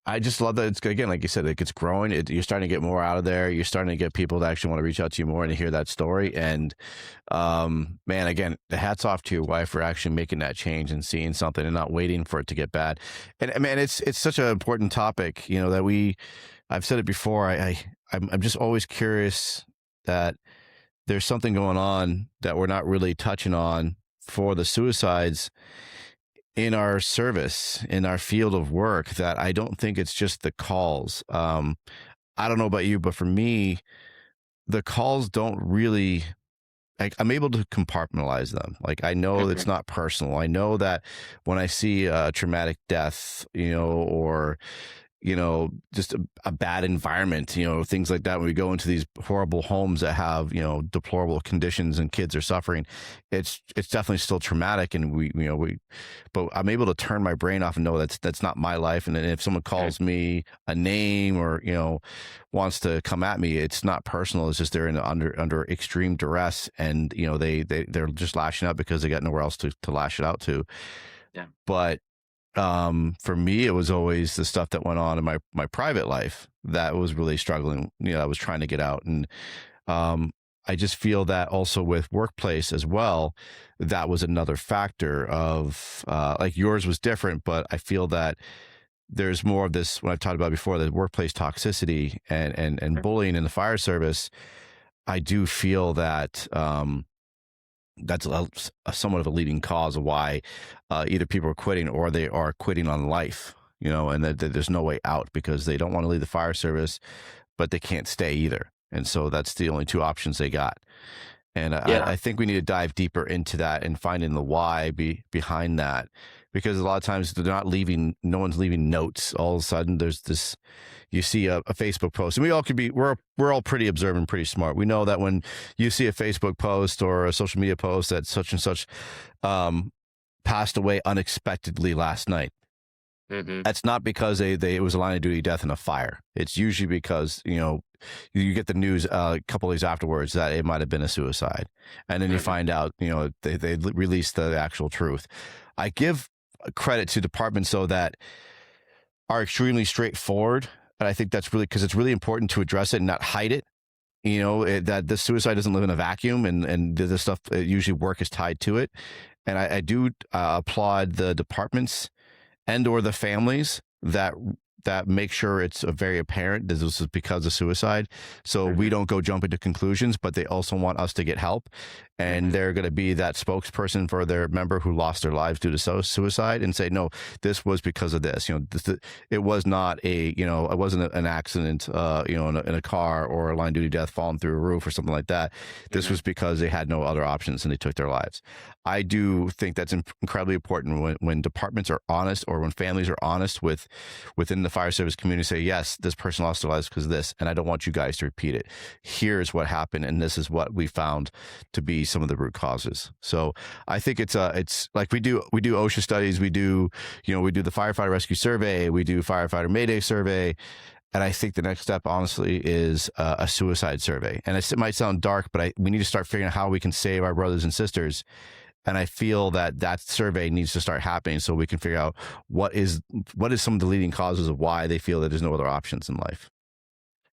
I just love that it's, again, like you said, it's growing. You're starting to get more out of there. You're starting to get people that actually want to reach out to you more and to hear that story. And man, again, the hats off to your wife for actually making that change and seeing something and not waiting for it to get bad. And man, it's such an important topic, that I've said it before. I'm just always curious that there's something going on that we're not really touching on for the suicides in our service, in our field of work, that I don't think it's just the calls. I don't know about you, but for me, the calls don't really, like, I'm able to compartmentalize them. Like, I know it's Mhm. not personal. I know that when I see a traumatic death, or just a bad environment, things like that. When we go into these horrible homes that have, deplorable conditions and kids are suffering, it's definitely still traumatic. And but I'm able to turn my brain off and know that's not my life. And then if someone calls me a name or, wants to come at me, it's not personal. It's just they're under extreme duress, and, they're just lashing out because they got nowhere else to lash it out to. Yeah. But for me, it was always the stuff that went on in my private life that was really struggling. I was trying to get out. And I just feel that also with workplace as well, that was another factor of, like, yours was different, but I feel that there's more of this, when I've talked about before, the workplace toxicity and bullying in the fire service. I do feel that, that's somewhat of a leading cause of why either people are quitting or they are quitting on life, and that there's no way out because they don't want to leave the fire service, but they can't stay either. And so that's the only two options they got. And Yeah. I think we need to dive deeper into that and finding the why behind that, because a lot of times no one's leaving notes. All of a sudden there's this, you see a Facebook post, and we're all pretty observant, pretty smart. We know that when you see a Facebook post or a social media post that such and such passed away unexpectedly last night, Hmm. that's not because it was a line of duty death in a fire. It's usually because, you get the news a couple days afterwards that it might have been a suicide, and then you find out, they release the actual truth. I give credit to departments though that are extremely straightforward, and I think that's really because it's really important to address it and not hide it. That this suicide doesn't live in a vacuum, and this stuff, usually work is tied to it. And I do applaud the departments and or the families that make sure it's very apparent that this is because of suicide. So we don't go jumping to conclusions, but they also want us to get help. And they're going to be that spokesperson for their member who lost their lives due to suicide and say, no, this was because of this. It was not it wasn't an accident, in a car or a line duty death falling through a roof or something like that. This was because they had no other options and they took their lives. I do think that's incredibly important when departments are honest, or when families are honest within the fire service community, say, yes, this person lost their lives because of this, and I don't want you guys to repeat it. Here's what happened, and this is what we found to be some of the root causes. So I think it's like we do OSHA studies, we do the firefighter rescue survey, we do firefighter mayday survey. And I think the next step, honestly, is a suicide survey. And it might sound dark, but we need to start figuring out how we can save our brothers and sisters. And I feel that survey needs to start happening so we can figure out what is some of the leading causes of why they feel that there's no other options in life.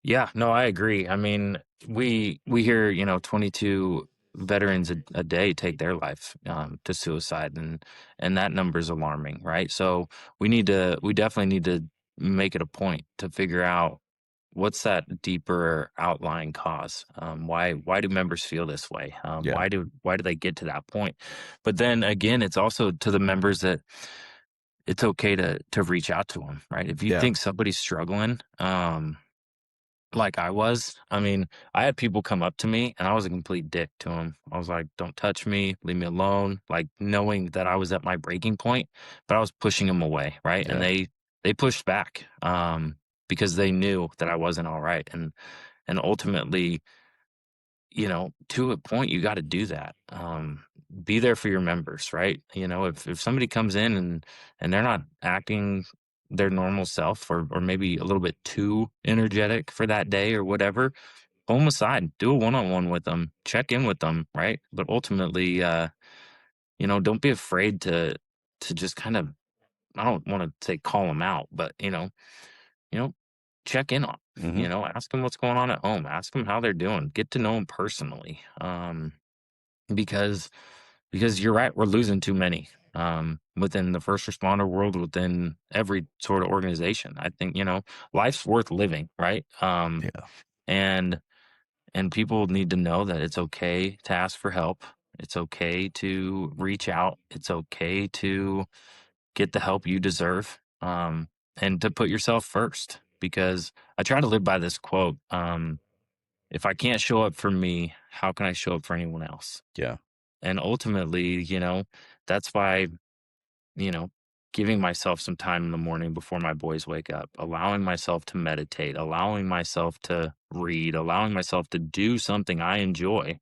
Yeah, no, I agree. I mean, we hear 22 veterans a day take their life to suicide, and that number is alarming, right? So we definitely need to make it a point to figure out what's that deeper outlying cause. Why do members feel this way? Yeah. Why do they get to that point? But then again, it's also to the members that it's okay to reach out to them, right? If you think somebody's struggling, like I was, I mean, I had people come up to me and I was a complete dick to them. I was like, don't touch me, leave me alone, like knowing that I was at my breaking point, but I was pushing them away, right? Yeah. And they pushed back because they knew that I wasn't all right. And ultimately, to a point, you got to do that. Be there for your members, right? If somebody comes in and they're not acting their normal self, or maybe a little bit too energetic for that day or whatever, pull them aside, do a one-on-one with them, check in with them, right? But ultimately, don't be afraid to just kind of, I don't want to say call them out, but check in on 'em, ask them what's going on at home, ask them how they're doing, get to know them personally. Because you're right, we're losing too many within the first responder world, within every sort of organization. I think life's worth living, right? Yeah. And people need to know that it's okay to ask for help. It's okay to reach out. It's okay to get the help you deserve, and to put yourself first. Because I try to live by this quote: if I can't show up for me, how can I show up for anyone else? Yeah. And ultimately, that's why, giving myself some time in the morning before my boys wake up, allowing myself to meditate, allowing myself to read, allowing myself to do something I enjoy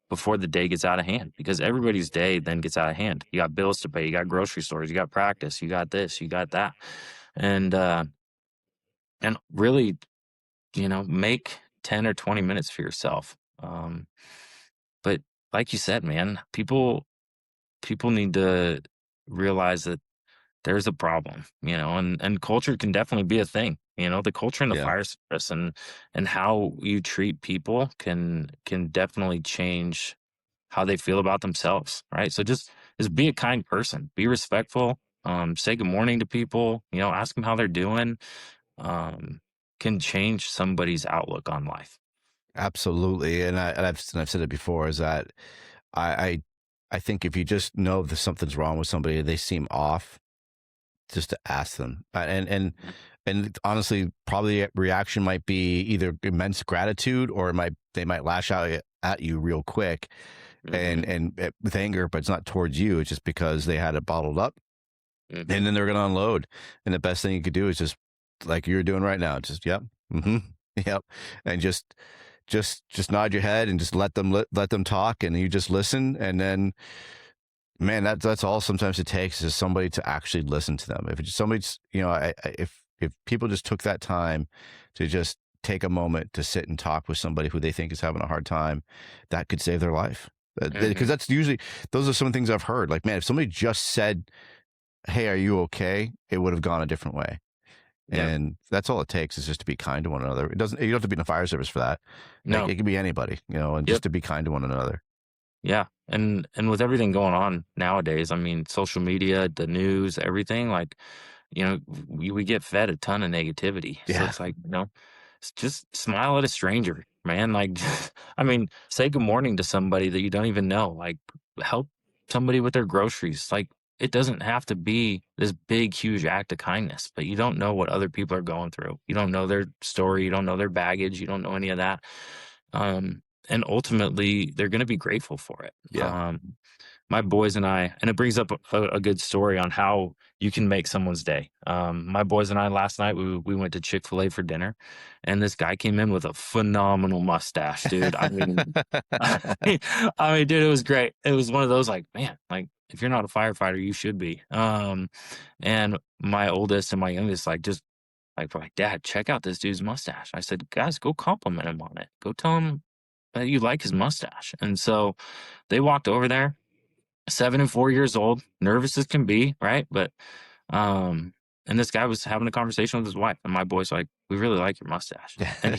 before the day gets out of hand, because everybody's day then gets out of hand. You got bills to pay, you got grocery stores, you got practice, you got this, you got that. And really, make 10 or 20 minutes for yourself. But like you said, man, people need to realize that there's a problem, and culture can definitely be a thing. The culture in the fire service and how you treat people can definitely change how they feel about themselves, right? So just be a kind person, be respectful, say good morning to people, ask them how they're doing, can change somebody's outlook on life. Absolutely. And I've said it before, is that I think if you just know that something's wrong with somebody, they seem off, just to ask them. And honestly, probably the reaction might be either immense gratitude, or they might lash out at you real quick and with anger, but it's not towards you. It's just because they had it bottled up, and then they're going to unload. And the best thing you could do is just like you're doing right now, just yep, yep, and just nod your head and just let them talk, and you just listen. And then, man, that's all sometimes it takes, is somebody to actually listen to them. If it's somebody's, if people just took that time to just take a moment to sit and talk with somebody who they think is having a hard time, that could save their life. Because that's usually, those are some things I've heard. Like, man, if somebody just said, "Hey, are you okay?" it would have gone a different way. Yep. And that's all it takes, is just to be kind to one another. It doesn't, you don't have to be in the fire service for that. Like, No. it could be anybody, and Yep. just to be kind to one another. Yeah. And with everything going on nowadays, I mean, social media, the news, everything, like, we get fed a ton of negativity. So Yeah. it's like, just smile at a stranger, man. Like, I mean, say good morning to somebody that you don't even know. Like, help somebody with their groceries. Like, it doesn't have to be this big, huge act of kindness, but you don't know what other people are going through. You don't know their story. You don't know their baggage. You don't know any of that. And ultimately, they're going to be grateful for it. Yeah. My boys and I, and it brings up a good story on how you can make someone's day. My boys and I last night, we went to Chick-fil-A for dinner, and this guy came in with a phenomenal mustache, dude. I mean, dude, it was great. It was one of those, like, man, like, if you're not a firefighter, you should be. And my oldest and my youngest, like, just like, were like, "Dad, check out this dude's mustache." I said, "Guys, go compliment him on it. Go tell him that you like his mustache." And so they walked over there, 7 and 4 years old, nervous as can be, right? But and this guy was having a conversation with his wife, and my boy's like, "We really like your mustache." And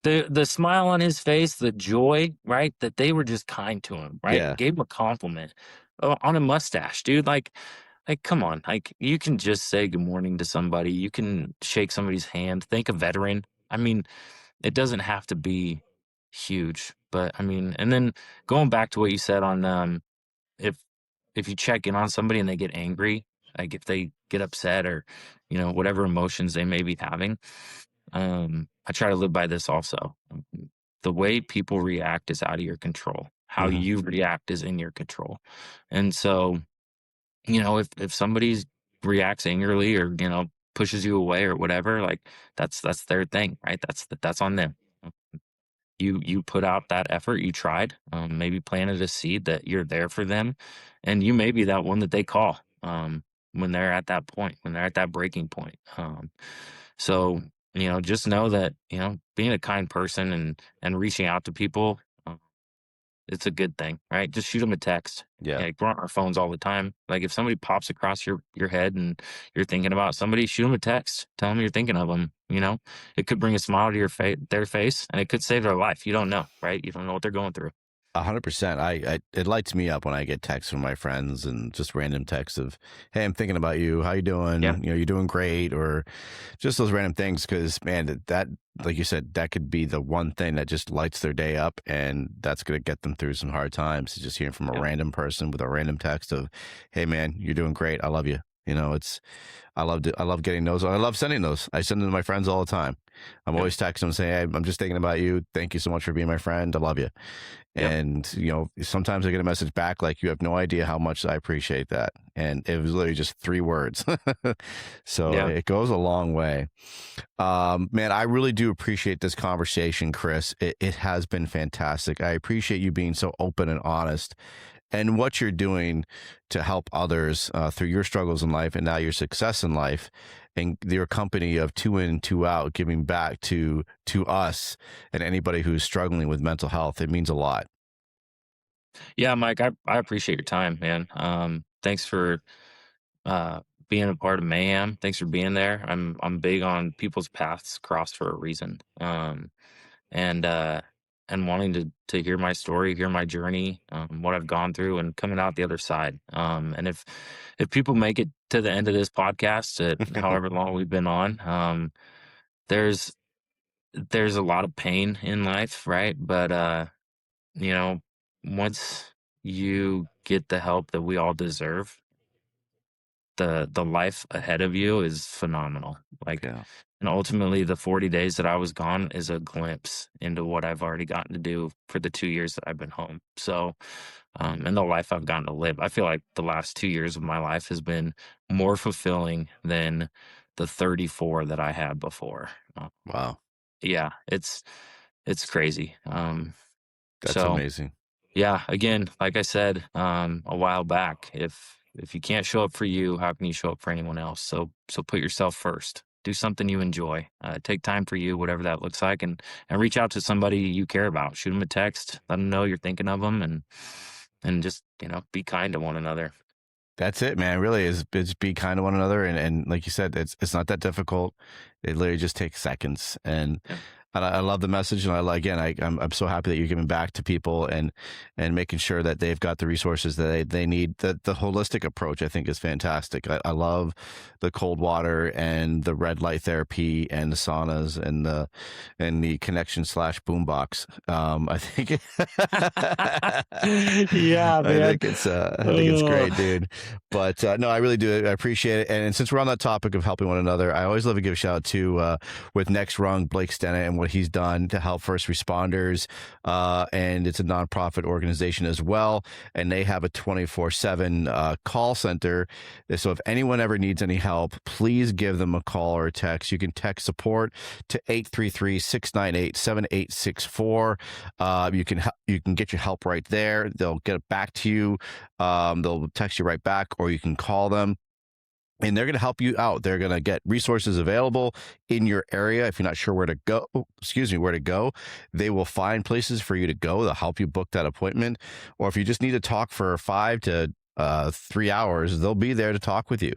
the smile on his face, the joy, right? That they were just kind to him, right? Yeah. Gave him a compliment on a mustache, dude. Like, come on. Like, you can just say good morning to somebody. You can shake somebody's hand. Thank a veteran. I mean, it doesn't have to be huge, but I mean, and then going back to what you said on if if you check in on somebody and they get angry, like if they get upset or whatever emotions they may be having, I try to live by this also. The way people react is out of your control. How Mhm. you react is in your control. And so, if somebody reacts angrily or pushes you away or whatever, like that's their thing, right? That's on them. You put out that effort, you tried, maybe planted a seed that you're there for them, and you may be that one that they call when they're at that point, when they're at that breaking point. So just know that being a kind person and reaching out to people, it's a good thing, right? Just shoot them a text. Yeah. Yeah, like, we're on our phones all the time. Like, if somebody pops across your head and you're thinking about somebody, shoot them a text. Tell them you're thinking of them. It could bring a smile to their face, and it could save their life. You don't know, right? You don't know what they're going through. 100%. It lights me up when I get texts from my friends, and just random texts of, "Hey, I'm thinking about you. How you doing? Yeah. You're doing great," or just those random things. Because, man, that, like you said, that could be the one thing that just lights their day up, and that's going to get them through some hard times. Just hearing from a Yeah. random person with a random text of, "Hey, man, you're doing great. I love you." I loved it. I love getting those. I love sending those. I send them to my friends all the time. I'm Yep. always texting them saying, "Hey, I'm just thinking about you. Thank you so much for being my friend. I love you." Yep. And, sometimes I get a message back like, "You have no idea how much I appreciate that." And it was literally just 3 words. So Yeah. it goes a long way. Man, I really do appreciate this conversation, Chris. It has been fantastic. I appreciate you being so open and honest, and what you're doing to help others through your struggles in life and now your success in life, and your company of 2 In, 2 Out, giving back to us and anybody who's struggling with mental health. It means a lot. Yeah, Mike, I appreciate your time, man. Thanks for uh, being a part of Mayhem. Thanks for being there. I'm big on people's paths crossed for a reason. And wanting to hear my story, hear my journey, what I've gone through, and coming out the other side. And if people make it to the end of this podcast, at however long we've been on, there's there's a lot of pain in life, right? But you know, once you get the help that we all deserve, the life ahead of you is phenomenal. Like, Yeah. and ultimately, the 40 days that I was gone is a glimpse into what I've already gotten to do for the 2 years that I've been home. So, and the life I've gotten to live, I feel like the last 2 years of my life has been more fulfilling than the 34 that I had before. Wow. Yeah, it's crazy. That's So amazing. yeah, again, like I said, a while back, if you can't show up for you, how can you show up for anyone else? So put yourself first. do something you enjoy. Take time for you, whatever that looks like, and reach out to somebody you care about. Shoot them a text, let them know you're thinking of them, and just be kind to one another. That's it, man. It really is. It's be kind to one another, and like you said, it's not that difficult. It literally just takes seconds, and Yeah. I love the message, and I'm so happy that you're giving back to people and making sure that they've got the resources that they need. The holistic approach, I think, is fantastic. I love the cold water and the red light therapy and the saunas and the connection / boombox. I think Yeah, man. I think it's great, dude. But no, I really do. I appreciate it. And since we're on that topic of helping one another, I always love to give a shout out to with Next Rung, Blake Stennett, and what he's done to help first responders. And it's a nonprofit organization as well. And they have a 24/7 call center. So if anyone ever needs any help, please give them a call or a text. You can text support to 833-698-7864. You can get your help right there. They'll get it back to you. They'll text you right back, or you can call them. And they're going to help you out. They're going to get resources available in your area. If you're not sure where to go, they will find places for you to go. They'll help you book that appointment. Or if you just need to talk for 5 to 3 hours, they'll be there to talk with you.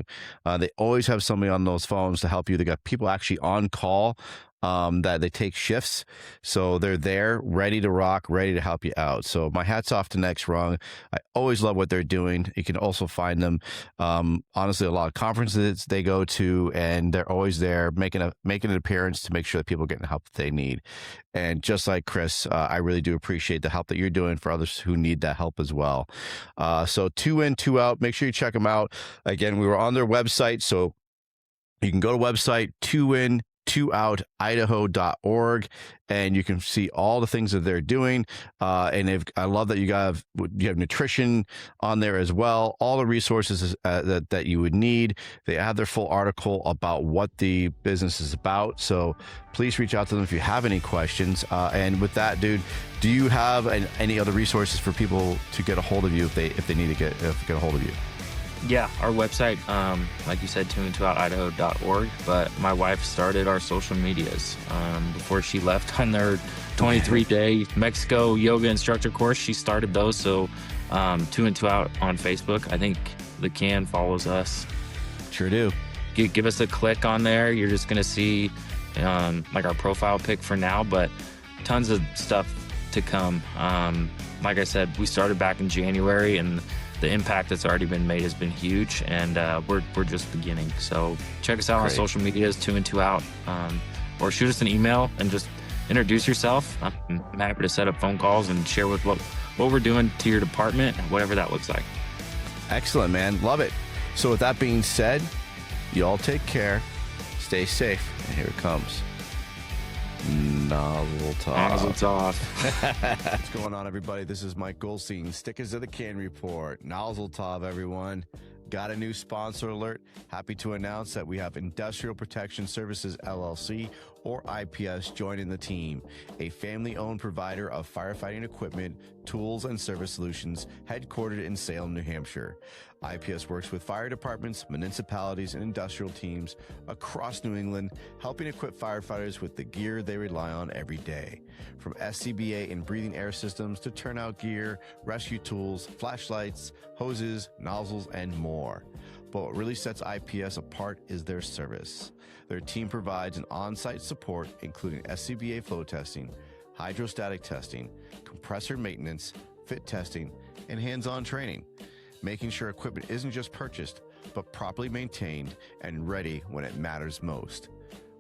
They always have somebody on those phones to help you. They got people actually on call that they take shifts. So they're there ready to rock, ready to help you out. So my hat's off to Next Rung. I always love what they're doing. You can also find them, honestly, a lot of conferences they go to, and they're always there making an appearance to make sure that people are getting the help that they need. And just like Chris, I really do appreciate the help that you're doing for others who need that help as well. So 2 in, 2 out. Make sure you check them out. Again, we were on their website, so you can go to website 2in2out.idaho.org, and you can see all the things that they're doing. And I love that you have nutrition on there as well. All the resources that you would need. They have their full article about what the business is about. So please reach out to them if you have any questions. And with that, dude, do you have any other resources for people to get a hold of you if they need to get a hold of you? Yeah, our website, like you said, 2in2out.idaho.org, but my wife started our social medias before she left on their 23-day Mexico yoga instructor course. She started those, so 2in2out on Facebook. I think the C.A.N follows us. Sure do. Give us a click on there. You're just going to see like our profile pic for now, but tons of stuff to come. Like I said, we started back in January, and the impact that's already been made has been huge, and we're just beginning. So check us out on social medias, 2in2out, or shoot us an email and just introduce yourself. I'm happy to set up phone calls and share with what we're doing to your department, whatever that looks like. Excellent, man. Love it. So with that being said, you all take care, stay safe, and here it comes. Nozzle Talk. What's going on, everybody? This is Mike Goldstein, Stickers of the C.A.N Report. Nozzle Talk, everyone. Got a new sponsor alert. Happy to announce that we have Industrial Protection Services LLC, or IPS, joining the team, a family-owned provider of firefighting equipment, tools, and service solutions headquartered in Salem, New Hampshire. IPS works with fire departments, municipalities, and industrial teams across New England, helping equip firefighters with the gear they rely on every day. From SCBA and breathing air systems to turnout gear, rescue tools, flashlights, hoses, nozzles, and more. But what really sets IPS apart is their service. Their team provides an on-site support, including SCBA flow testing, hydrostatic testing, compressor maintenance, fit testing, and hands-on training, making sure equipment isn't just purchased, but properly maintained and ready when it matters most.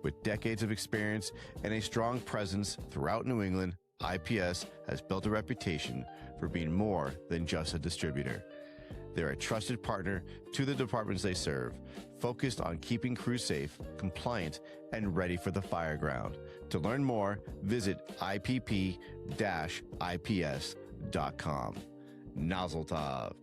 With decades of experience and a strong presence throughout New England, IPS has built a reputation for being more than just a distributor. They're a trusted partner to the departments they serve, focused on keeping crews safe, compliant, and ready for the fire ground. To learn more, visit ipp-ips.com. Nozzle Top.